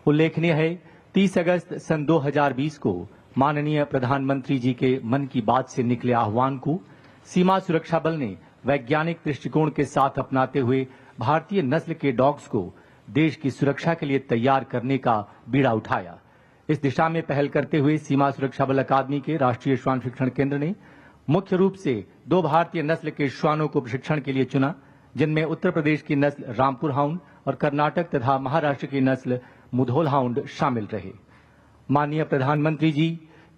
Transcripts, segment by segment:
उल्लेखनीय है 30 अगस्त सन 2020 को माननीय प्रधानमंत्री जी के मन की बात से निकले आह्वान को सीमा सुरक्षा बल ने वैज्ञानिक दृष्टिकोण के साथ अपनाते हुए भारतीय नस्ल के डॉग्स को देश की सुरक्षा के लिए तैयार करने का बीड़ा उठाया। इस दिशा में पहल करते हुए सीमा सुरक्षा बल अकादमी के राष्ट्रीय श्वान शिक्षण केंद्र ने मुख्य रूप से 2 भारतीय नस्ल के श्वानों को प्रशिक्षण के लिए चुना, जिनमें उत्तर प्रदेश की नस्ल रामपुर हाउंड और कर्नाटक तथा महाराष्ट्र की नस्ल मुधोल हाउंड शामिल रहे। माननीय प्रधानमंत्री जी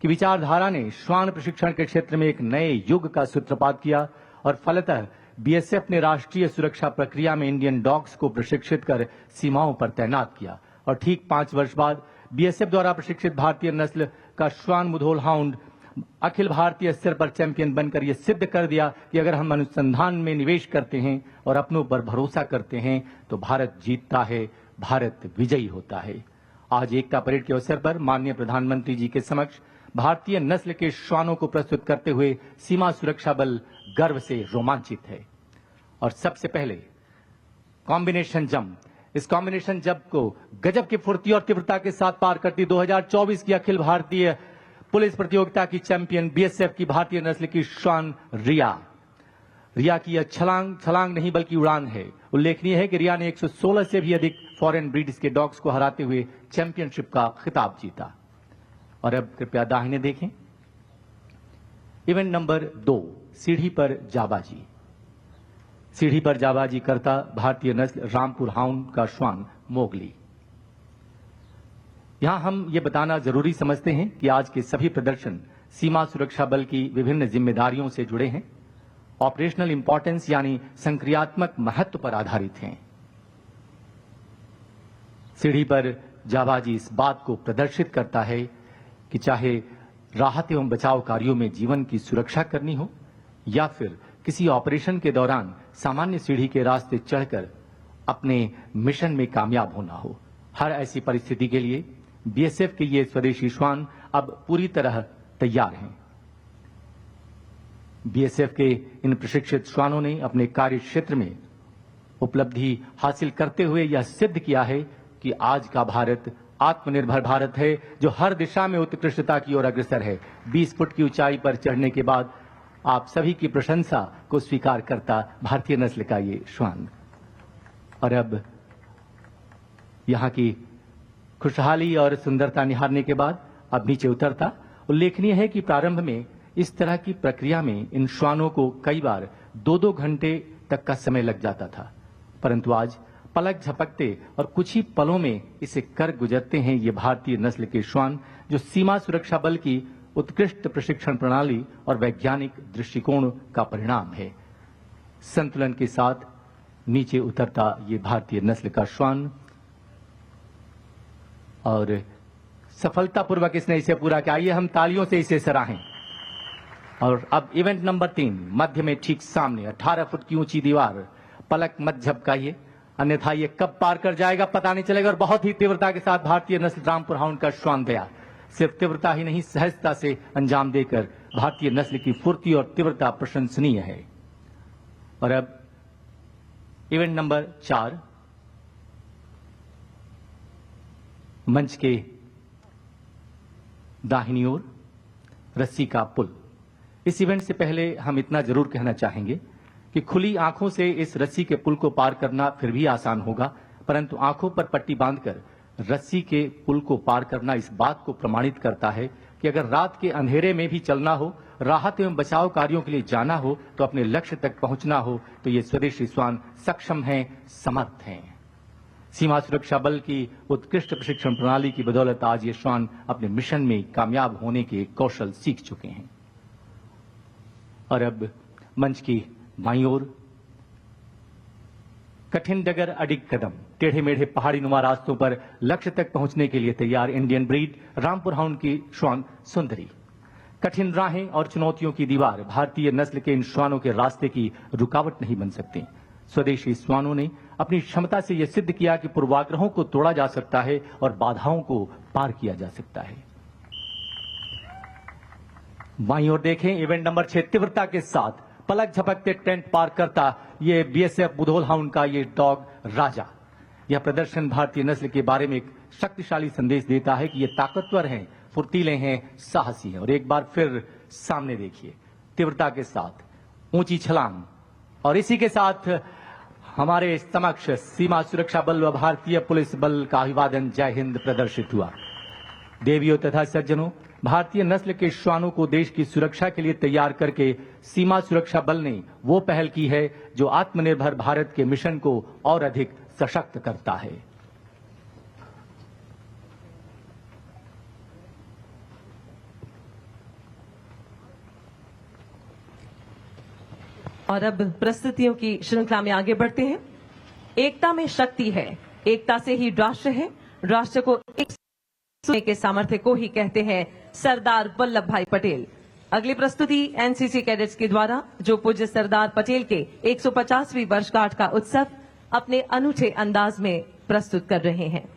की विचारधारा ने श्वान प्रशिक्षण के क्षेत्र में एक नए युग का सूत्रपात किया और फलतः बीएसएफ ने राष्ट्रीय सुरक्षा प्रक्रिया में इंडियन डॉग्स को प्रशिक्षित कर सीमाओं पर तैनात किया और ठीक 5 वर्ष बाद बीएसएफ द्वारा प्रशिक्षित भारतीय नस्ल का श्वान मुधोल हाउंड अखिल भारतीय स्तर पर चैंपियन बनकर यह सिद्ध कर दिया कि अगर हम अनुसंधान में निवेश करते हैं और अपनों पर भरोसा करते हैं तो भारत जीतता है, भारत विजयी होता है। आज एकता परेड के अवसर पर माननीय प्रधानमंत्री जी के समक्ष भारतीय नस्ल के श्वानों को प्रस्तुत करते हुए सीमा सुरक्षा बल गर्व से रोमांचित है। और सबसे पहले कॉम्बिनेशन जंप, इस कॉम्बिनेशन जंप को गजब की फुर्ती और तीव्रता के साथ पार करती 2024 की अखिल भारतीय पुलिस प्रतियोगिता की चैंपियन बीएसएफ की भारतीय नस्ल की श्वान रिया की यह छलांग नहीं बल्कि उड़ान है। उल्लेखनीय है कि रिया ने 116 से भी अधिक फॉरेन ब्रीड्स के डॉग्स को हराते हुए चैंपियनशिप का खिताब जीता। और अब कृपया दाहिने देखें। इवेंट नंबर 2, सीढ़ी पर जाबाजी। सीढ़ी पर जाबाजी करता भारतीय नस्ल रामपुर हाउंड का श्वान मोगली। यहां हम ये बताना जरूरी समझते हैं कि आज के सभी प्रदर्शन सीमा सुरक्षा बल की विभिन्न जिम्मेदारियों से जुड़े हैं, ऑपरेशनल इंपॉर्टेंस यानी संक्रियात्मक महत्व पर आधारित हैं। सीढ़ी पर जाबाजी इस बात को प्रदर्शित करता है कि चाहे राहत एवं बचाव कार्यों में जीवन की सुरक्षा करनी हो या फिर किसी ऑपरेशन के दौरान सामान्य सीढ़ी के रास्ते चढ़कर अपने मिशन में कामयाब होना हो, हर ऐसी परिस्थिति के लिए बीएसएफ के ये स्वदेशी श्वान अब पूरी तरह तैयार हैं। बीएसएफ के इन प्रशिक्षित श्वानों ने अपने कार्य क्षेत्र में उपलब्धि हासिल करते हुए यह सिद्ध किया है कि आज का भारत आत्मनिर्भर भारत है, जो हर दिशा में उत्कृष्टता की ओर अग्रसर है। 20 फुट की ऊंचाई पर चढ़ने के बाद आप सभी की प्रशंसा को स्वीकार करता भारतीय नस्ल का ये श्वान। और अब यहां की खुशहाली और सुंदरता निहारने के बाद अब नीचे उतरता। उल्लेखनीय है कि प्रारंभ में इस तरह की प्रक्रिया में इन श्वानों को कई बार 2-2 घंटे तक का समय लग जाता था, परंतु आज पलक झपकते और कुछ ही पलों में इसे कर गुजरते हैं ये भारतीय नस्ल के श्वान, जो सीमा सुरक्षा बल की उत्कृष्ट प्रशिक्षण प्रणाली और वैज्ञानिक दृष्टिकोण का परिणाम है। संतुलन के साथ नीचे उतरता ये भारतीय नस्ल का श्वान और सफलतापूर्वक इसने इसे पूरा किया। आइए हम तालियों से इसे सराहें। और अब इवेंट नंबर 3, मध्य में ठीक सामने 18 फुट की ऊंची दीवार। पलक मत झपकाइए, अन्यथा ये कब पार कर जाएगा पता नहीं चलेगा। और बहुत ही तीव्रता के साथ भारतीय नस्ल रामपुर हाउंड का श्वान गया। सिर्फ तीव्रता ही नहीं, सहजता से अंजाम देकर भारतीय नस्ल की फुर्ती और तीव्रता प्रशंसनीय है। और अब इवेंट नंबर 4, मंच के दाहिनी ओर रस्सी का पुल। इस इवेंट से पहले हम इतना जरूर कहना चाहेंगे कि खुली आंखों से इस रस्सी के पुल को पार करना फिर भी आसान होगा, परंतु आंखों पर पट्टी बांधकर रस्सी के पुल को पार करना इस बात को प्रमाणित करता है कि अगर रात के अंधेरे में भी चलना हो, राहत एवं बचाव कार्यों के लिए जाना हो, तो अपने लक्ष्य तक पहुंचना हो, तो ये स्वदेशी श्वान सक्षम हैं, समर्थ हैं। सीमा सुरक्षा बल की उत्कृष्ट प्रशिक्षण प्रणाली की बदौलत आज ये श्वान अपने मिशन में कामयाब होने के कौशल सीख चुके हैं। और अब मंच की बाईं ओर कठिन डगर अडिग कदम, टेढ़े मेढ़े पहाड़ी नुमा रास्तों पर लक्ष्य तक पहुंचने के लिए तैयार इंडियन ब्रीड रामपुर हाउंड की श्वान सुंदरी। कठिन राहें और चुनौतियों की दीवार भारतीय नस्ल के इन श्वानों के रास्ते की रुकावट नहीं बन सकती। स्वदेशी श्वानों ने अपनी क्षमता से यह सिद्ध किया कि पूर्वाग्रहों को तोड़ा जा सकता है और बाधाओं को पार किया जा सकता है। बाईं ओर देखें, इवेंट नंबर 6, तीव्रता के साथ पलक झपकते टेंट पार करता ये बीएसएफ मुधोल हाउंड का ये डॉग राजा। यह प्रदर्शन भारतीय नस्ल के बारे में एक शक्तिशाली संदेश देता है कि ये ताकतवर हैं, फुर्तीले हैं, साहसी हैं। और एक बार फिर सामने देखिए, तीव्रता के साथ ऊंची छलांग, और इसी के साथ हमारे समक्ष सीमा सुरक्षा बल व भारतीय पुलिस बल का अभिवादन जय हिंद प्रदर्शित हुआ। देवियों तथा सज्जनों, भारतीय नस्ल के श्वानों को देश की सुरक्षा के लिए तैयार करके सीमा सुरक्षा बल ने वो पहल की है जो आत्मनिर्भर भारत के मिशन को और अधिक सशक्त करता है। और अब प्रस्तुतियों की श्रृंखला में आगे बढ़ते हैं। एकता में शक्ति है, एकता से ही राष्ट्र है, राष्ट्र को एक सुनने के सामर्थ्य को ही कहते हैं सरदार वल्लभ भाई पटेल। अगली प्रस्तुति एनसीसी कैडेट्स के द्वारा जो पूज्य सरदार पटेल के 150वीं वर्षगांठ का उत्सव अपने अनूठे अंदाज में प्रस्तुत कर रहे हैं।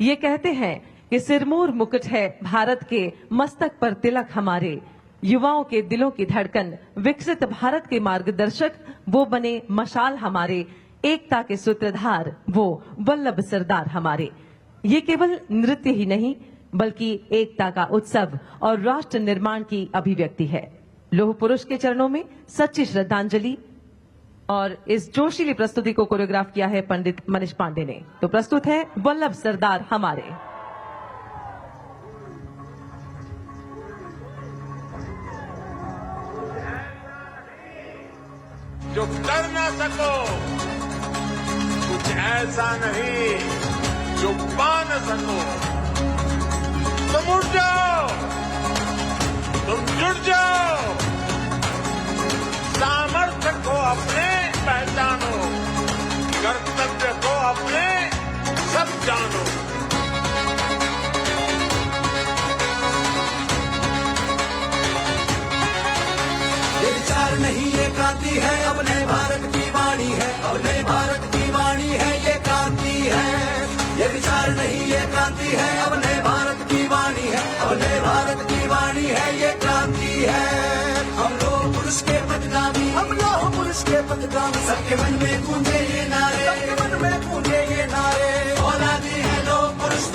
ये कहते हैं कि सिरमौर मुकुट है भारत के, मस्तक पर तिलक हमारे, युवाओं के दिलों की धड़कन, विकसित भारत के मार्गदर्शक, वो बने मशाल हमारे, एकता के सूत्रधार वो वल्लभ सरदार हमारे। ये केवल नृत्य ही नहीं बल्कि एकता का उत्सव और राष्ट्र निर्माण की अभिव्यक्ति है। लौह पुरुष के चरणों में सच्ची श्रद्धांजलि। और इस जोशीली प्रस्तुति को कोरियोग्राफ किया है पंडित मनीष पांडे ने। तो प्रस्तुत है वल्लभ सरदार हमारे। जो कर ना सको, कुछ ऐसा नहीं जो पा न सको। तुम उठ जाओ, तुम जुट जाओ, सामर्थ्य को अपने पहचानो, कर्तव्य को अपने सब जानो। ये विचार नहीं ये क्रांति है, अपने भारत की वाणी है, अपने भारत की वाणी है, ये क्रांति है। ये विचार नहीं ये क्रांति है, अपने भारत की वाणी है, अपने भारत की वाणी है, ये क्रांति है। हम लोग पुरुष के पदगामी, हम लोग पुरुष के पदगामी, सबके मन में गूंजे ये नारे, सबके मन में गूंजे ये नारे। औलादी है लोग पुरुष